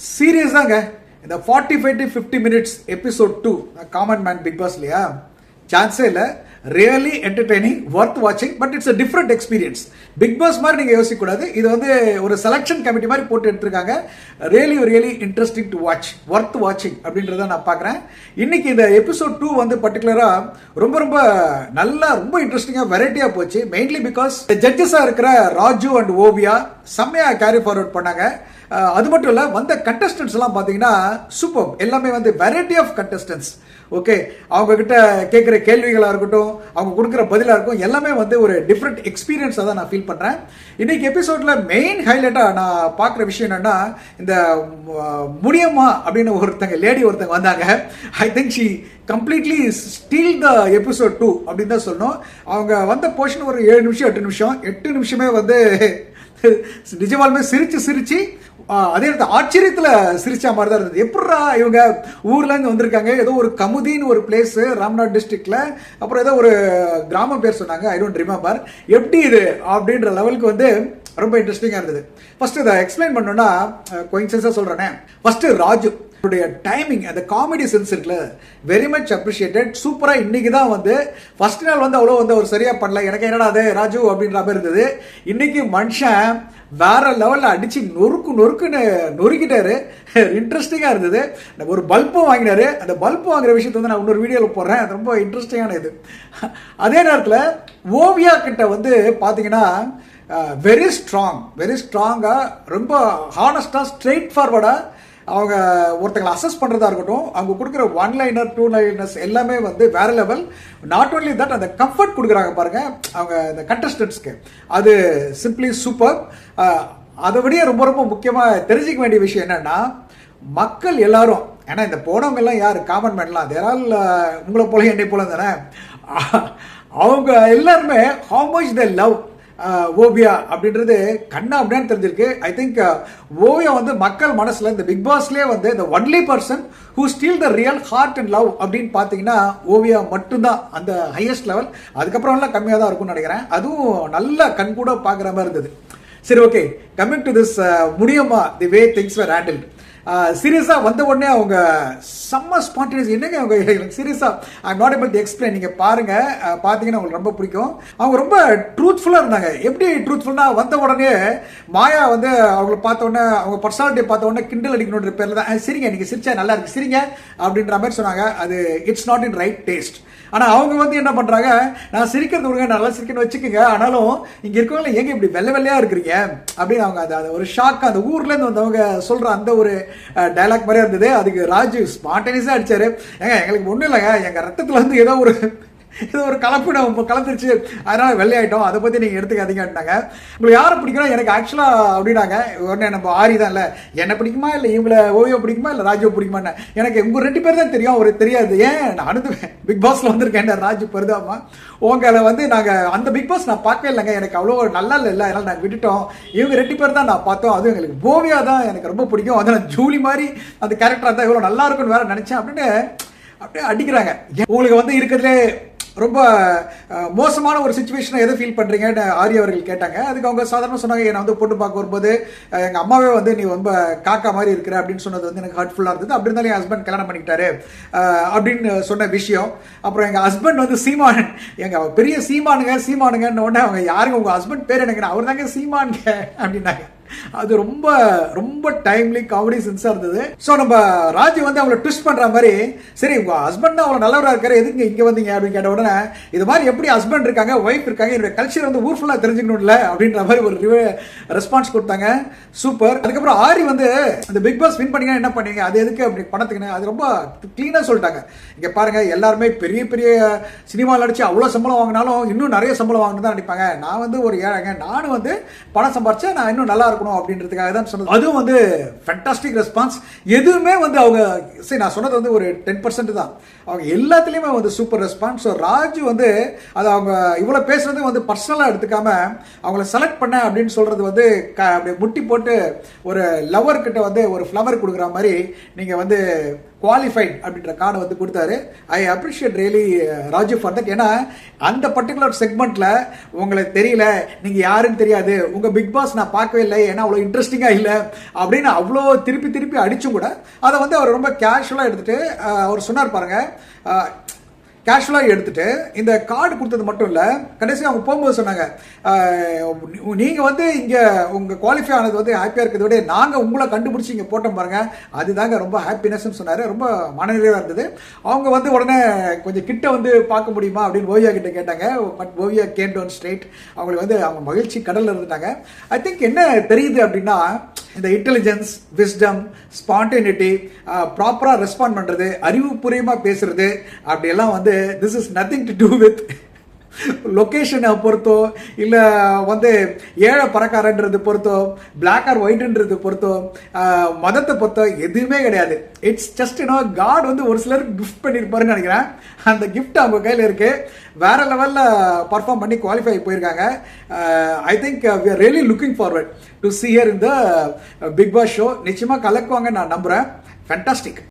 சீரியஸாங்க இந்த 45 to 50 minutes episode 2 common man Bigg Boss இல்லையா, சான்ஸே இல்லை. ரியலி என்டர்டெய்னிங், ஒர்த் வாட்சிங். But it's a different experience. Bigg Boss மாதிரி நீங்கள் யோசிக்கக்கூடாது. இது வந்து ஒரு செலெக்ஷன் கமிட்டி மாதிரி போட்டு எடுத்திருக்காங்க. Really interesting to watch, worth வாட்சிங் அப்படின்றத நான் பார்க்குறேன். இன்னைக்கு இந்த எபிசோட் 2 வந்து பர்டிகுலராக ரொம்ப நல்லா, ரொம்ப இன்ட்ரெஸ்டிங்காக வெரைட்டியாக போச்சு. மெயின்லி பிகாஸ் ஜட்ஜஸாக இருக்கிற ராஜு அண்ட் ஓவியா செம்மையாக கேரி ஃபார்வர்ட் பண்ணாங்க. அது மட்டும் இல்லை, வந்த கண்டஸ்டன்ஸ் எல்லாம் பார்த்தீங்கன்னா சூப்பர். எல்லாமே வந்து வெரைட்டி ஆஃப் கண்டஸ்டன்ஸ். ஓகே, அவங்க கிட்ட கேட்குற கேள்விகளாக இருக்கட்டும், அவங்க கொடுக்குற பதிலாக இருக்கும், எல்லாமே வந்து ஒரு டிஃப்ரெண்ட் எக்ஸ்பீரியன்ஸாக தான் நான் ஃபீல் பண்ணுறேன். இன்னைக்கு எபிசோடில் மெயின் ஹைலைட்டாக நான் பார்க்குற விஷயம் என்னென்னா, இந்த முனியம்மா அப்படின்னு லேடி ஒருத்தங்க வந்தாங்க. I think she completely steel the episode 2 அப்படின்னு தான் சொல்லணும். அவங்க வந்த போர்ஷன் ஒரு 7 நிமிஷம் 8 நிமிஷமே வந்து நிஜமாலுமே சிரிச்சு அதே இடத்துல ஆச்சரியத்தில் சிரிச்சா மாதிரி தான் இருந்தது. எப்படா இவங்க ஊர்லேருந்து வந்திருக்காங்க, ஏதோ ஒரு கமுதின்னு ஒரு பிளேஸ் ராம்நாத் டிஸ்ட்ரிக்ட்ல, அப்புறம் ஏதோ ஒரு கிராமம் பேர் சொன்னாங்க, ஐ டோன்ட் ரிமெம்பர். எப்படி இது அப்படின்ற லெவலுக்கு வந்து ரொம்ப இன்ட்ரெஸ்டிங்காக இருந்தது. ஃபர்ஸ்ட் இதை எக்ஸ்பிளைன் பண்ணோன்னா கோயின்சிடன்ஸாக சொல்கிறேனே. ஃபர்ஸ்ட் ராஜு டைமிங், அந்த காமெடி சென்ஸ் இருக்குல்ல, வெரி மச் அப்ரிஷியேட்டட். சூப்பராக இன்னைக்கு தான் வந்து ஃபர்ஸ்ட் நாள் வந்து அவ்வளோ வந்து அவர் சரியாக பண்ணல, எனக்கு என்னடா அது ராஜு அப்படின்ற மாதிரி இருந்தது. இன்னைக்கு மனுஷன் வேற லெவலில் அடிச்சு நொறுக்குன்னு நொறுக்கிட்டாரு. இன்ட்ரெஸ்டிங்காக இருந்தது. ஒரு பல்பும் வாங்கினாரு. அந்த பல்பு வாங்குற விஷயத்தை வந்து நான் இன்னொரு வீடியோவில் போடுறேன். அது ரொம்ப இன்ட்ரெஸ்டிங்கான இது. அதே நேரத்தில் ஓவியா கிட்ட வந்து பார்த்தீங்கன்னா வெரி ஸ்ட்ராங்காக, ரொம்ப ஹானஸ்டாக, ஸ்ட்ரெயிட் ஃபார்வர்டாக அவங்க ஒருத்தங்களை அசஸ் பண்ணுறதா இருக்கட்டும், அவங்க கொடுக்குற 1 லைனர் 2 லைனர்ஸ் எல்லாமே வந்து வேற லெவல். நாட் ஓன்லி தட், அந்த கம்ஃபர்ட் கொடுக்குறாங்க பாருங்க அவங்க இந்த கண்டஸ்டன்ட்ஸ்க்கு, அது சிம்பிளி சூப்பர். அதை விட ரொம்ப முக்கியமாக தெரிஞ்சிக்க வேண்டிய விஷயம் என்னன்னா, மக்கள் எல்லாரும், ஏன்னா இந்த போனவங்க எல்லாம் யார், காமன் மேன்லாம், அதனால் உங்களை போல என்னை போல தானே, அவங்க எல்லாருமே how much they love Oviya அப்படின்றது கண்ணா அப்படின்னு தெரிஞ்சிருக்கு. ஐ திங்க் ஓவியா வந்து மக்கள் மனசுல இந்த பிக் பாஸ்லேயே வந்து இந்த only person who steal the real heart and love அப்படின்னு பார்த்தீங்கன்னா ஓவியா மட்டும்தான் அந்த ஹையஸ்ட் லெவல். அதுக்கப்புறம்லாம் கம்மியாக தான் இருக்கும்னு நினைக்கிறேன். அதுவும் நல்ல கண் கூட பார்க்குற மாதிரி இருந்தது. சரி, ஓகே, கம்மிங் டு திஸ் முடியுமா, தி வே திங்ஸ் வேர் ஹேண்டில்ட். சீரியஸாக வந்த உடனே அவங்க செம்ம ஸ்பான்டேனியஸ். என்னங்க அவங்க, எனக்கு சீரியஸாக I am not able to explain. நீங்கள் பாருங்கள், பார்த்தீங்கன்னா உங்களுக்கு ரொம்ப பிடிக்கும். அவங்க ரொம்ப ட்ரூத்ஃபுல்லாக இருந்தாங்க. எப்படி ட்ரூத்ஃபுல்னா, வந்த உடனே மாயா வந்து அவங்கள பார்த்த உடனே, அவங்க பர்சனாலிட்டியை பார்த்த உடனே கிண்டல் அடிக்கணுன்ற பேரில் தான் சரிங்க நீங்கள் சிரிச்சா நல்லா இருக்கு சிரிங்க அப்படின்ற மாதிரி சொன்னாங்க. அது it's not in right taste. ஆனால் அவங்க வந்து என்ன பண்ணுறாங்க, நான் சிரிக்கிறது விடுங்க, நல்லா சிரிக்கணும் வச்சுக்கோங்க, ஆனாலும் இங்கே இருக்கவங்கள எங்க இப்படி வெள்ளையாக இருக்கிறீங்க அப்படின்னு அவங்க அந்த ஒரு ஷாக், அந்த ஊர்லேருந்து வந்தவங்க சொல்கிற அந்த ஒரு டைலாக் மாதிரியே இருந்தது. அதுக்கு ராஜு ஸ்பான்டேனியஸாக அடிச்சாரு. ஏங்க எங்களுக்கு ஒன்றும் இல்லைங்க, எங்கள் ரத்தத்தில் வந்து ஏதோ ஒரு கலப்பு நம்ம கலந்துருச்சு, அதனால வெள்ளையாயிட்டோம், அதை பற்றி நீங்கள் எடுத்துக்காதீங்கன்னாங்க. உங்களுக்கு யாரை பிடிக்கணும், எனக்கு ஆக்சுவலாக அப்படின்னாங்க. உடனே நம்ம ஆரி தான், இல்லை என்னை பிடிக்குமா, இல்லை இவங்களை ஓவியோ பிடிக்குமா, இல்லை ராஜுவை பிடிக்குமான்னு, எனக்கு உங்க 2 பேர் தான் தெரியும், அவருக்கு தெரியாது. ஏன் நான் பிக் பாஸ்ல வந்திருக்கேன் ராஜு பருதாமா, உங்களை வந்து நாங்கள் அந்த பிக் பாஸ் நான் பார்க்கவே இல்லைங்க, எனக்கு அவ்வளோ நல்லா இல்லை, அதனால நாங்கள் விட்டுட்டோம். இவங்க 2 பேர் தான் நான் பார்த்தோம், அதுவும் எங்களுக்கு ஓவியா தான் எனக்கு ரொம்ப பிடிக்கும், அதனால ஜூலி மாதிரி அந்த கேரக்டர் இருந்தால் இவ்வளோ நல்லா இருக்குன்னு வேற நினைச்சேன் அப்படின்னு அப்படியே அடிக்கிறாங்க. உங்களுக்கு வந்து இருக்கிறதுலே ரொம்ப மோசமான ஒரு சுச்சுவேஷனை எதை ஃபீல் பண்ணுறீங்கன்னு ஆரி அவர்கள் கேட்டாங்க. அதுக்கு அவங்க சாதாரணமாக சொன்னாங்க, என்னை வந்து பொண்ணு பார்க்க வரும்போது எங்கள் அம்மாவே வந்து நீ ரொம்ப காக்கா மாதிரி இருக்கிற அப்படின்னு சொன்னது வந்து எனக்கு ஹர்ட்ஃபுல்லாக இருந்தது. அப்படி இருந்தாலும் என் ஹஸ்பண்ட் கல்யாணம் பண்ணிக்கிட்டாரு அப்படின்னு சொன்ன விஷயம். அப்புறம் எங்கள் ஹஸ்பண்ட் வந்து சீமானன், எங்கள் பெரிய சீமானுங்கன்னு உடனே அவங்க யாருங்க உங்கள் ஹஸ்பண்ட் பேர் எனக்கு, அவர் தாங்க சீமானுங்க அப்படின்னாங்க. அது ரொம்ப டைம்லி காமெடி சென்ஸா இருந்தது. ஸோ நம்ம ராஜு வந்து அவங்களை ட்விஸ்ட் பண்ற மாதிரி, சரி உங்க ஹஸ்பண்ட் தான் அவ்வளோ நல்லவராக இருக்காரு, எதுக்கு இங்க வந்தீங்க அப்படின்னு கேட்ட உடனே, இது மாதிரி எப்படி ஹஸ்பண்ட் இருக்காங்க, ஒய்ஃப் இருக்காங்க, என்னோட கல்ச்சர் வந்து ஊர் ஃபுல்லாக தெரிஞ்சுக்கணும்ல அப்படின்ற மாதிரி ஒரு ரெஸ்பான்ஸ் கொடுத்தாங்க. சூப்பர். அதுக்கப்புறம் ஆரி வந்து இந்த பிக் பாஸ் வின் பண்ணீங்கன்னா என்ன பண்ணீங்க, அது எதுக்கு அப்படி பணத்துக்குன்னு, அது ரொம்ப கிளீனாக சொல்லிட்டாங்க. இங்க பாருங்க, எல்லாருமே பெரிய சினிமாவில் நடிச்சு அவ்வளோ சம்பளம் வாங்கினாலும் இன்னும் நிறைய சம்பளம் வாங்கணும் தான் நினைப்பாங்க. நான் வந்து ஒரு ஏழைங்க, நானும் வந்து பணம் சம்பாரிச்சா நான் இன்னும் நல்லா இருக்கணும் அப்படின்றதுக்காக தான் சொன்னது. அதுவும் வந்து ஃபேண்டாஸ்டிக் ரெஸ்பான்ஸ். எதுவுமே வந்து அவங்க, சரி நான் சொன்னது வந்து ஒரு 10% தான், அவங்க எல்லாத்துலேயுமே வந்து சூப்பர் ரெஸ்பான்ஸ். ஸோ ராஜு வந்து அது அவங்க இவ்வளோ பேசுறது வந்து பர்சனலாக எடுத்துக்காம அவங்கள செலக்ட் பண்ண அப்படின்னு சொல்றது வந்து அப்படியே முட்டி போட்டு ஒரு லவர் கிட்ட வந்து ஒரு ஃப்ளவர் கொடுக்குற மாதிரி நீங்கள் வந்து குவாலிஃபைட் அப்படின்ற கார்டை வந்து கொடுத்தாரு. I appreciate really Raju for that. ஏன்னா அந்த பர்டிகுலர் செக்மெண்ட்ல உங்களுக்கு தெரியல, நீங்க யாருன்னு தெரியாது, உங்க பிக் பாஸ் நான் பார்க்கவே இல்லை, ஏன்னா அவ்வளோ இன்ட்ரெஸ்டிங்கா இல்லை அப்படின்னு அவ்வளோ திருப்பி திருப்பி அடிச்சும் கூட அதை வந்து அவர் ரொம்ப கேஷுவலாக எடுத்துட்டு அவர் சொன்னார் பாருங்க. கேஷுவலாக எடுத்துட்டு இந்த கார்டு கொடுத்தது மட்டும் இல்லை, கடைசி அவங்க போகும்போது சொன்னாங்க, நீங்கள் வந்து இங்கே உங்கள் குவாலிஃபை ஆனது வந்து ஹாப்பியாக இருக்கிறத விட நாங்கள் உங்களை கண்டுபிடிச்சி இங்கே போட்டோம் பாருங்க, அதுதாங்க ரொம்ப ஹாப்பினஸ்ன்னு சொன்னார். ரொம்ப மனநிறைவாக இருந்தது. அவங்க வந்து உடனே கொஞ்சம் கிட்ட வந்து பார்க்க முடியுமா அப்படின்னு ஓவியா கிட்ட கேட்டாங்க. But Oviya came down straight. அவங்களுக்கு வந்து அவங்க மகிழ்ச்சி கடலில் இருந்துட்டாங்க. ஐ திங்க் என்ன தெரியுது அப்படின்னா, இந்த இன்டெலிஜென்ஸ், விஸ்டம், ஸ்பான்டேனிட்டி, ப்ராப்பராக ரெஸ்பாண்ட் பண்ணுறது, அறிவுபூர்வமாக பேசுறது அப்படியெல்லாம் வந்து this is nothing to do with லொக்கேஷனை பொறுத்தோ இல்லை வந்து ஏழை பணக்காரன்றது பொறுத்தோ, பிளாக் ஆர் ஒயிட்ன்றது பொறுத்தோ, மதத்தை பொறுத்தோ எதுவுமே கிடையாது. இட்ஸ் ஜஸ்ட் காட் வந்து ஒரு சிலருக்கு கிஃப்ட் பண்ணியிருப்பாருன்னு நினைக்கிறேன். அந்த கிஃப்ட் அவங்க கையில் இருக்கு. வேற லெவலில் பர்ஃபார்ம் பண்ணி குவாலிஃபை போயிருக்காங்க. I think we are really looking forward to see her in the Bigg Boss show. நிச்சயமாக கலக்குவாங்க நான் நம்புகிறேன். ஃபேண்டாஸ்டிக்.